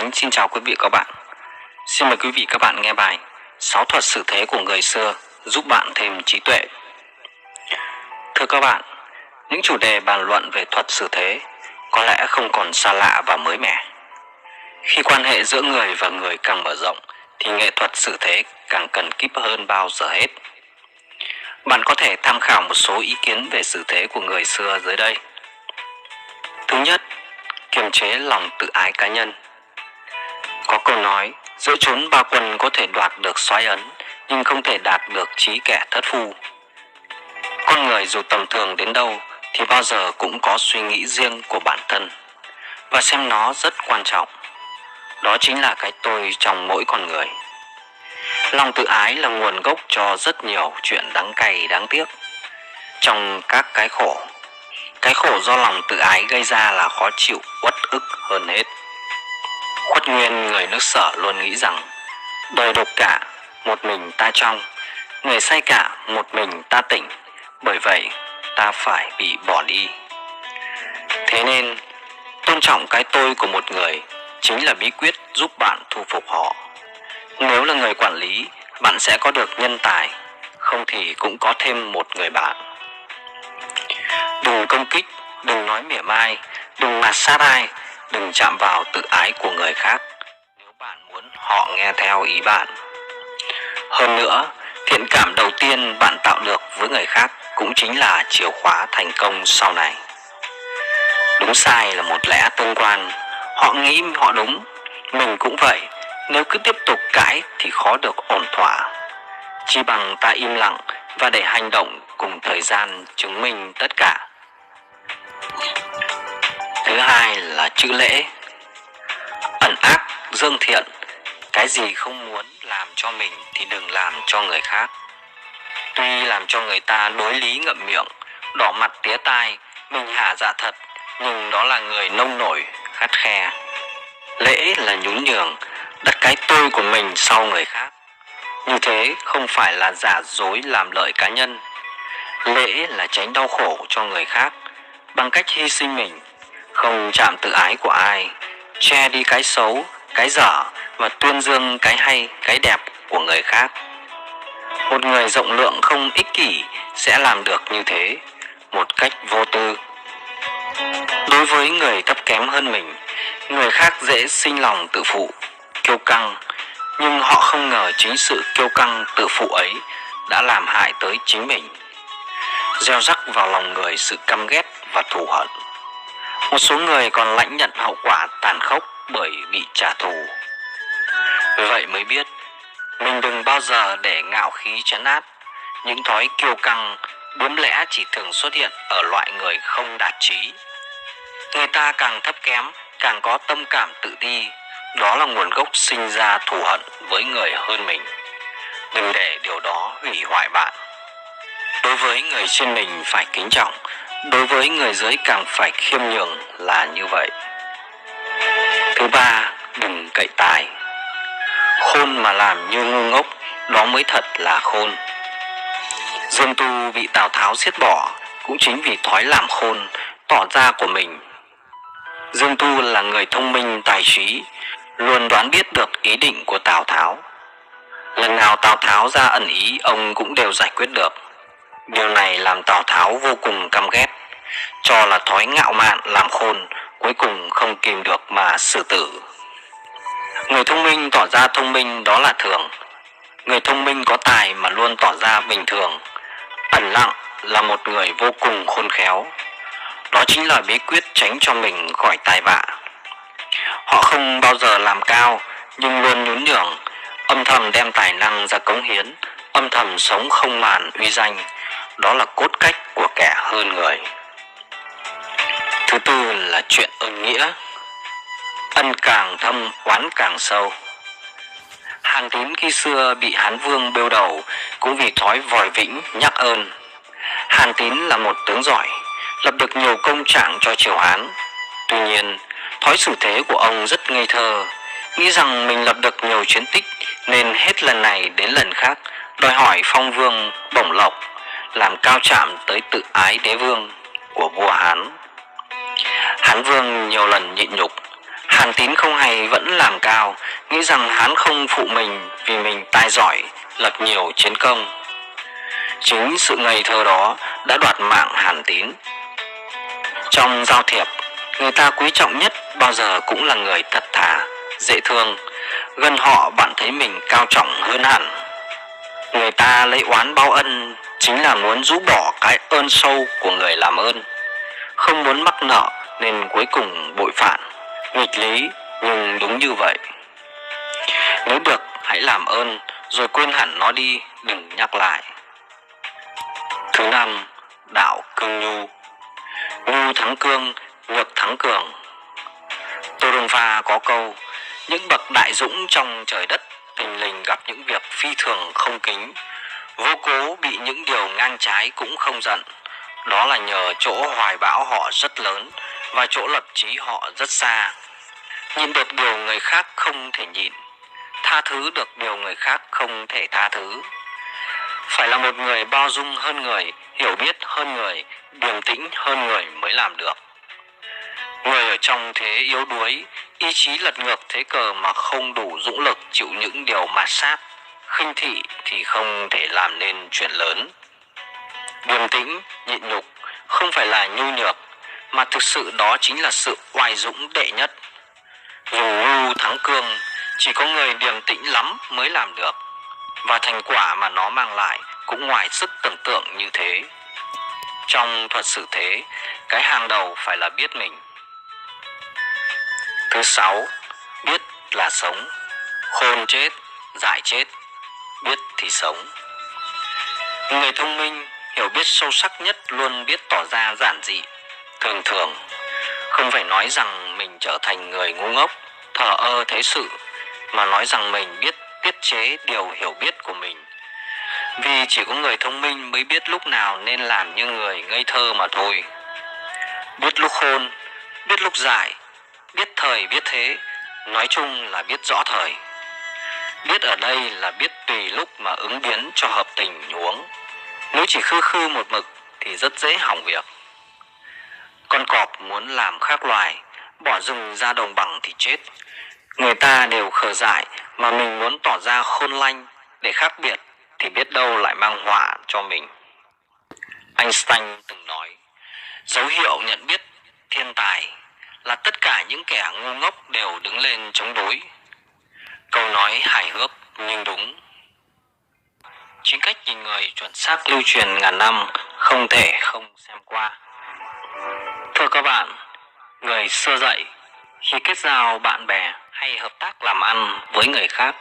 Khánh xin chào quý vị và các bạn. Xin mời quý vị và các bạn nghe bài 6 thuật xử thế của người xưa giúp bạn thêm trí tuệ. Thưa các bạn, những chủ đề bàn luận về thuật xử thế có lẽ không còn xa lạ và mới mẻ. Khi quan hệ giữa người và người càng mở rộng thì nghệ thuật xử thế càng cần kíp hơn bao giờ hết. Bạn có thể tham khảo một số ý kiến về xử thế của người xưa dưới đây. Thứ nhất, kiềm chế lòng tự ái cá nhân. Có câu nói, giữa chốn ba quân có thể đoạt được soái ấn, nhưng không thể đạt được trí kẻ thất phu. Con người dù tầm thường đến đâu thì bao giờ cũng có suy nghĩ riêng của bản thân, và xem nó rất quan trọng. Đó chính là cái tôi trong mỗi con người. Lòng tự ái là nguồn gốc cho rất nhiều chuyện đắng cay đáng tiếc. Trong các cái khổ do lòng tự ái gây ra là khó chịu, uất ức hơn hết. Khuất Nguyên người nước Sở luôn nghĩ rằng đời độc cả, một mình ta trong, người say cả, một mình ta tỉnh, bởi vậy ta phải bị bỏ đi. Thế nên, tôn trọng cái tôi của một người chính là bí quyết giúp bạn thu phục họ. Nếu là người quản lý, bạn sẽ có được nhân tài, không thì cũng có thêm một người bạn. Đừng công kích, đừng nói mỉa mai, đừng mạt sát ai, đừng chạm vào tự ái của người khác nếu bạn muốn họ nghe theo ý bạn. Hơn nữa, thiện cảm đầu tiên bạn tạo được với người khác cũng chính là chìa khóa thành công sau này. Đúng sai là một lẽ tương quan, họ nghĩ họ đúng, mình cũng vậy. Nếu cứ tiếp tục cãi thì khó được ổn thỏa. Chỉ bằng ta im lặng và để hành động cùng thời gian chứng minh tất cả. Thứ hai là chữ lễ. Ẩn ác, dương thiện. Cái gì không muốn làm cho mình thì đừng làm cho người khác. Tuy làm cho người ta đối lý ngậm miệng, đỏ mặt tía tai, mình hả dạ thật, nhưng đó là người nông nổi, khắt khe. Lễ là nhún nhường, đặt cái tôi của mình sau người khác. Như thế không phải là giả dối làm lợi cá nhân. Lễ là tránh đau khổ cho người khác bằng cách hy sinh mình, không chạm tự ái của ai, che đi cái xấu, cái dở và tuyên dương cái hay, cái đẹp của người khác. Một người rộng lượng không ích kỷ sẽ làm được như thế, một cách vô tư. Đối với người thấp kém hơn mình, người khác dễ sinh lòng tự phụ, kiêu căng, nhưng họ không ngờ chính sự kiêu căng tự phụ ấy đã làm hại tới chính mình, gieo rắc vào lòng người sự căm ghét và thù hận. Một số người còn lãnh nhận hậu quả tàn khốc bởi bị trả thù. Vậy mới biết mình đừng bao giờ để ngạo khí trấn áp. Những thói kiêu căng bướm lẽ chỉ thường xuất hiện ở loại người không đạt trí. Người ta càng thấp kém, càng có tâm cảm tự ti. Đó là nguồn gốc sinh ra thù hận với người hơn mình. Đừng để điều đó hủy hoại bạn. Đối với người trên mình phải kính trọng, đối với người dưới càng phải khiêm nhường là như vậy. Thứ ba, đừng cậy tài. Khôn mà làm như ngu ngốc, đó mới thật là khôn. Dương Tu bị Tào Tháo giết bỏ cũng chính vì thói làm khôn, tỏ ra của mình. Dương Tu là người thông minh tài trí, luôn đoán biết được ý định của Tào Tháo. Lần nào Tào Tháo ra ẩn ý, ông cũng đều giải quyết được. Điều này làm Tào Tháo vô cùng căm ghét, cho là thói ngạo mạn làm khôn, cuối cùng không kìm được mà xử tử. Người thông minh tỏ ra thông minh đó là thường. Người thông minh có tài mà luôn tỏ ra bình thường, ẩn lặng là một người vô cùng khôn khéo. Đó chính là bí quyết tránh cho mình khỏi tai vạ. Họ không bao giờ làm cao, nhưng luôn nhún nhường, âm thầm đem tài năng ra cống hiến, âm thầm sống không màn uy danh. Đó là cốt cách của kẻ hơn người. Thứ tư là chuyện ơn nghĩa. Ân càng thâm, oán càng sâu. Hàn Tín khi xưa bị Hán Vương bêu đầu cũng vì thói vòi vĩnh nhắc ơn. Hàn Tín là một tướng giỏi, lập được nhiều công trạng cho triều Hán. Tuy nhiên, thói xử thế của ông rất ngây thơ, nghĩ rằng mình lập được nhiều chiến tích nên hết lần này đến lần khác đòi hỏi phong vương bổng lộc, làm cao chạm tới tự ái đế vương của vua Hán. Hán Vương nhiều lần nhịn nhục, Hàn Tín không hay vẫn làm cao, nghĩ rằng hắn không phụ mình vì mình tài giỏi, lập nhiều chiến công. Chính sự ngây thơ đó đã đoạt mạng Hàn Tín. Trong giao thiệp, người ta quý trọng nhất bao giờ cũng là người thật thà, dễ thương. Gần họ bạn thấy mình cao trọng hơn hẳn. Người ta lấy oán báo ân chính là muốn rũ bỏ cái ơn sâu của người làm ơn, không muốn mắc nợ nên cuối cùng bội phản. Nghịch lý nhưng đúng như vậy. Nếu được hãy làm ơn rồi quên hẳn nó đi, đừng nhắc lại. Thứ năm, đạo cương nhu. Nhu thắng cương, nhược thắng cường. Tô Đông Pha có câu: những bậc đại dũng trong trời đất thình lình gặp những việc phi thường không kính, vô cố bị những điều ngang trái cũng không giận. Đó là nhờ chỗ hoài bão họ rất lớn và chỗ lập chí họ rất xa. Nhịn được điều người khác không thể nhịn, tha thứ được điều người khác không thể tha thứ. Phải là một người bao dung hơn người, hiểu biết hơn người, điềm tĩnh hơn người mới làm được. Người ở trong thế yếu đuối, ý chí lật ngược thế cờ mà không đủ dũng lực chịu những điều mạt sát, khinh thị thì không thể làm nên chuyện lớn. Điềm tĩnh, nhịn nhục không phải là nhu nhược, mà thực sự đó chính là sự oai dũng đệ nhất. Dù nhu thắng cương, chỉ có người điềm tĩnh lắm mới làm được, và thành quả mà nó mang lại cũng ngoài sức tưởng tượng như thế. Trong thuật xử thế, cái hàng đầu phải là biết mình. Thứ sáu, biết là sống. Khôn chết, dại chết, biết thì sống. Người thông minh, hiểu biết sâu sắc nhất luôn biết tỏ ra giản dị, thường thường. Không phải nói rằng mình trở thành người ngu ngốc, thờ ơ thế sự, mà nói rằng mình biết tiết chế điều hiểu biết của mình. Vì chỉ có người thông minh mới biết lúc nào nên làm như người ngây thơ mà thôi. Biết lúc khôn, biết lúc dại, biết thời biết thế, nói chung là biết rõ thời. Biết ở đây là biết tùy lúc mà ứng biến cho hợp tình huống. Nếu chỉ khư khư một mực thì rất dễ hỏng việc. Con cọp muốn làm khác loài, bỏ rừng ra đồng bằng thì chết. Người ta đều khờ dại mà mình muốn tỏ ra khôn lanh để khác biệt thì biết đâu lại mang họa cho mình. Einstein từng nói, dấu hiệu nhận biết thiên tài là tất cả những kẻ ngu ngốc đều đứng lên chống đối. Câu nói hài hước nhưng đúng. Chính cách nhìn người chuẩn xác lưu truyền ngàn năm, không thể không xem qua. Thưa các bạn, người xưa dạy, khi kết giao bạn bè hay hợp tác làm ăn với người khác,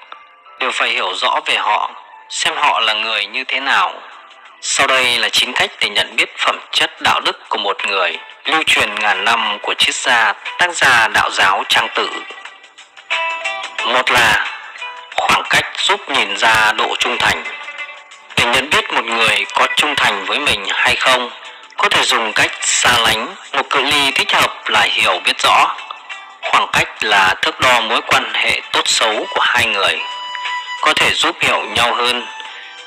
đều phải hiểu rõ về họ, xem họ là người như thế nào. Sau đây là 9 cách để nhận biết phẩm chất đạo đức của một người, lưu truyền ngàn năm của triết gia, tác gia đạo giáo Trang Tử. Một là khoảng cách giúp nhìn ra độ trung thành. Để nhận biết một người có trung thành với mình hay không, có thể dùng cách xa lánh, một cự ly thích hợp là hiểu biết rõ. Khoảng cách là thước đo mối quan hệ tốt xấu của hai người, có thể giúp hiểu nhau hơn.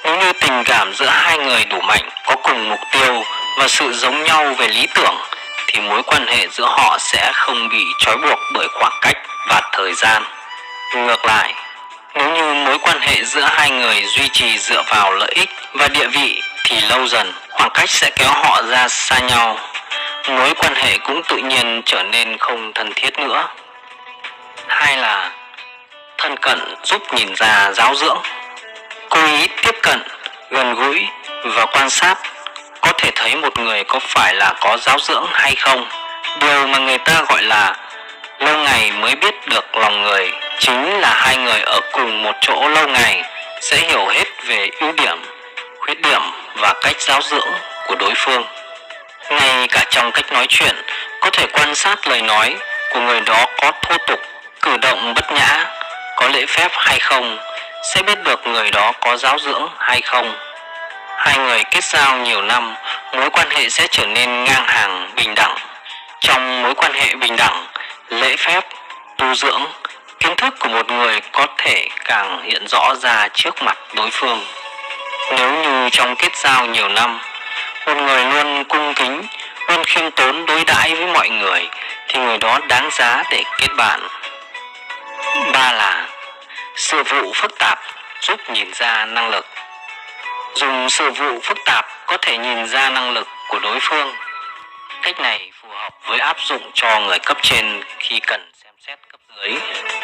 Nếu như tình cảm giữa hai người đủ mạnh, có cùng mục tiêu và sự giống nhau về lý tưởng, thì mối quan hệ giữa họ sẽ không bị trói buộc bởi khoảng cách và thời gian. Ngược lại, nếu như mối quan hệ giữa hai người duy trì dựa vào lợi ích và địa vị thì lâu dần khoảng cách sẽ kéo họ ra xa nhau. Mối quan hệ cũng tự nhiên trở nên không thân thiết nữa. Hai là thân cận giúp nhìn ra giáo dưỡng. Cố ý tiếp cận, gần gũi và quan sát có thể thấy một người có phải là có giáo dưỡng hay không. Điều mà người ta gọi là lâu ngày mới biết được lòng người chính là hai người ở cùng một chỗ lâu ngày sẽ hiểu hết về ưu điểm, khuyết điểm và cách giáo dưỡng của đối phương. Ngay cả trong cách nói chuyện, có thể quan sát lời nói của người đó có thô tục, cử động bất nhã, có lễ phép hay không, sẽ biết được người đó có giáo dưỡng hay không. Hai người kết giao nhiều năm, mối quan hệ sẽ trở nên ngang hàng, bình đẳng. Trong mối quan hệ bình đẳng, lễ phép, tu dưỡng, kiến thức của một người có thể càng hiện rõ ra trước mặt đối phương. Nếu như trong kết giao nhiều năm, một người luôn cung kính, luôn khiêm tốn đối đãi với mọi người, thì người đó đáng giá để kết bạn. 3 là sự vụ phức tạp giúp nhìn ra năng lực. Dùng sự vụ phức tạp có thể nhìn ra năng lực của đối phương. Cách này phù hợp với áp dụng cho người cấp trên khi cần xem xét cấp dưới.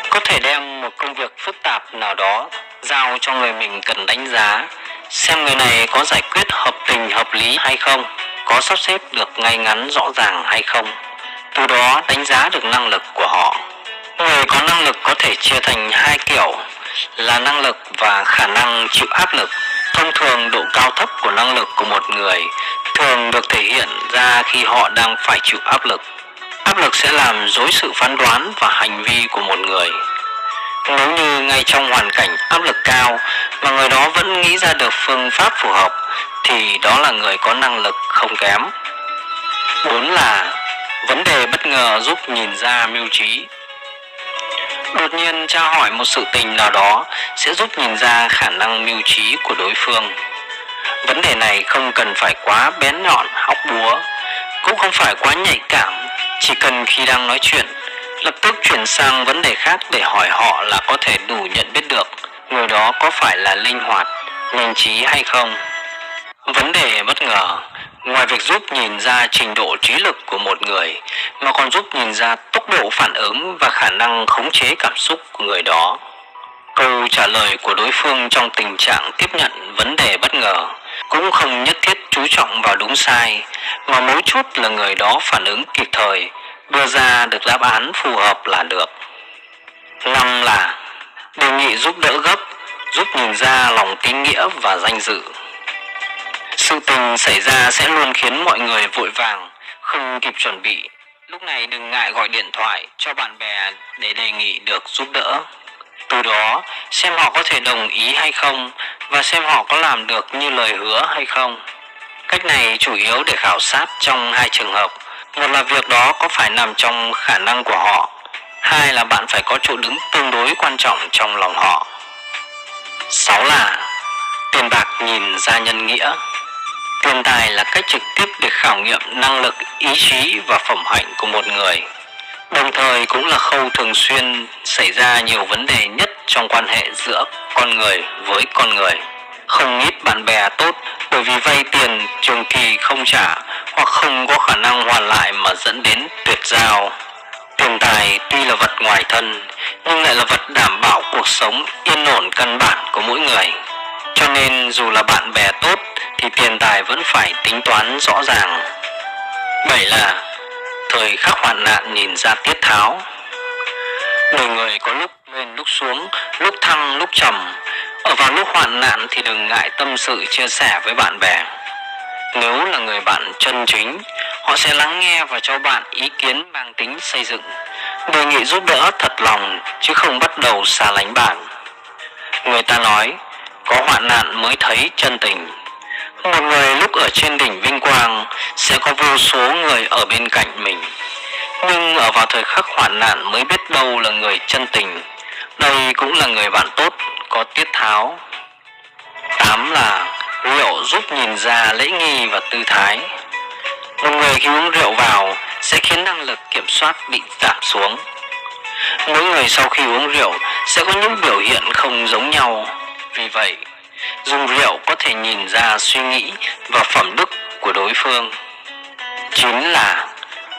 Có thể đem một công việc phức tạp nào đó giao cho người mình cần đánh giá, xem người này có giải quyết hợp tình hợp lý hay không, có sắp xếp được ngay ngắn rõ ràng hay không. Từ đó đánh giá được năng lực của họ. Người có năng lực có thể chia thành hai kiểu là năng lực và khả năng chịu áp lực. Thông thường độ cao thấp của năng lực của một người thường được thể hiện ra khi họ đang phải chịu áp lực. Áp lực sẽ làm rối sự phán đoán và hành vi của một người. Nếu như ngay trong hoàn cảnh áp lực cao mà người đó vẫn nghĩ ra được phương pháp phù hợp thì đó là người có năng lực không kém. 4 là vấn đề bất ngờ giúp nhìn ra mưu trí. Đột nhiên tra hỏi một sự tình nào đó sẽ giúp nhìn ra khả năng mưu trí của đối phương. Vấn đề này không cần phải quá bén nhọn hóc búa, cũng không phải quá nhạy cảm, chỉ cần khi đang nói chuyện lập tức chuyển sang vấn đề khác để hỏi họ là có thể đủ nhận biết được người đó có phải là linh hoạt, nhanh trí hay không. Vấn đề bất ngờ ngoài việc giúp nhìn ra trình độ trí lực của một người mà còn giúp nhìn ra tốc độ phản ứng và khả năng khống chế cảm xúc của người đó. Câu trả lời của đối phương trong tình trạng tiếp nhận vấn đề bất ngờ cũng không nhất thiết chú trọng vào đúng sai, mà mấu chốt là người đó phản ứng kịp thời, đưa ra được đáp án phù hợp là được. 5 là đề nghị giúp đỡ gấp, giúp nhìn ra lòng tín nghĩa và danh dự. Sự tình xảy ra sẽ luôn khiến mọi người vội vàng, không kịp chuẩn bị. Lúc này đừng ngại gọi điện thoại cho bạn bè để đề nghị được giúp đỡ. Từ đó xem họ có thể đồng ý hay không và xem họ có làm được như lời hứa hay không. Cách này chủ yếu để khảo sát trong hai trường hợp. Một là việc đó có phải nằm trong khả năng của họ. Hai là bạn phải có chỗ đứng tương đối quan trọng trong lòng họ. 6 là tiền bạc nhìn ra nhân nghĩa. Tiền tài là cách trực tiếp để khảo nghiệm năng lực, ý chí và phẩm hạnh của một người. Đồng thời cũng là khâu thường xuyên xảy ra nhiều vấn đề nhất trong quan hệ giữa con người với con người. Không ít bạn bè tốt bởi vì vay tiền trường kỳ không trả hoặc không có khả năng hoàn lại mà dẫn đến tuyệt giao. Tiền tài tuy là vật ngoài thân nhưng lại là vật đảm bảo cuộc sống yên ổn căn bản của mỗi người. Cho nên dù là bạn bè tốt thì tiền tài vẫn phải tính toán rõ ràng. 7 là thời khắc hoạn nạn nhìn ra tiết tháo. Đời người có lúc lên lúc xuống, lúc thăng lúc trầm. Ở vào lúc hoạn nạn thì đừng ngại tâm sự chia sẻ với bạn bè. Nếu là người bạn chân chính, họ sẽ lắng nghe và cho bạn ý kiến mang tính xây dựng, đề nghị giúp đỡ thật lòng chứ không bắt đầu xa lánh bạn. Người ta nói có hoạn nạn mới thấy chân tình. Một người lúc ở trên đỉnh vinh quang sẽ có vô số người ở bên cạnh mình, nhưng ở vào thời khắc hoạn nạn mới biết đâu là người chân tình. Đây cũng là người bạn tốt, có tiết tháo. 8 là rượu giúp nhìn ra lễ nghi và tư thái. Một người khi uống rượu vào sẽ khiến năng lực kiểm soát bị giảm xuống. Mỗi người sau khi uống rượu sẽ có những biểu hiện không giống nhau. Vì vậy, dùng rượu có thể nhìn ra suy nghĩ và phẩm đức của đối phương. 9 là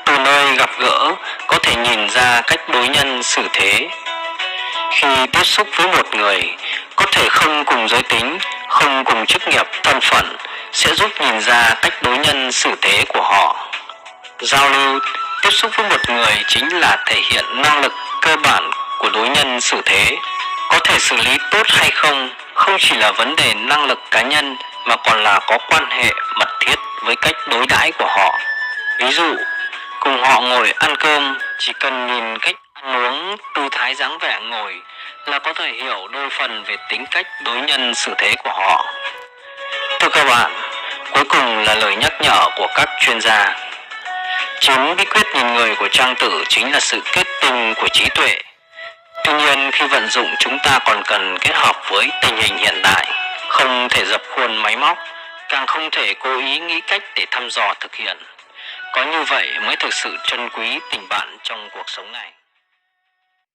từ nơi gặp gỡ có thể nhìn ra cách đối nhân xử thế. Khi tiếp xúc với một người có thể không cùng giới tính, không cùng chức nghiệp, thân phận sẽ giúp nhìn ra cách đối nhân xử thế của họ. Giao lưu, tiếp xúc với một người chính là thể hiện năng lực cơ bản của đối nhân xử thế. Có thể xử lý tốt hay không không chỉ là vấn đề năng lực cá nhân mà còn là có quan hệ mật thiết với cách đối đãi của họ. Ví dụ, cùng họ ngồi ăn cơm, chỉ cần nhìn cách ăn uống, tư thái dáng vẻ ngồi là có thể hiểu đôi phần về tính cách đối nhân xử thế của họ. Thưa các bạn, cuối cùng là lời nhắc nhở của các chuyên gia. Chính bí quyết nhìn người của Trang Tử chính là sự kết tinh của trí tuệ. Tuy nhiên khi vận dụng chúng ta còn cần kết hợp với tình hình hiện đại, không thể dập khuôn máy móc, càng không thể cố ý nghĩ cách để thăm dò thực hiện. Có như vậy mới thực sự trân quý tình bạn trong cuộc sống này.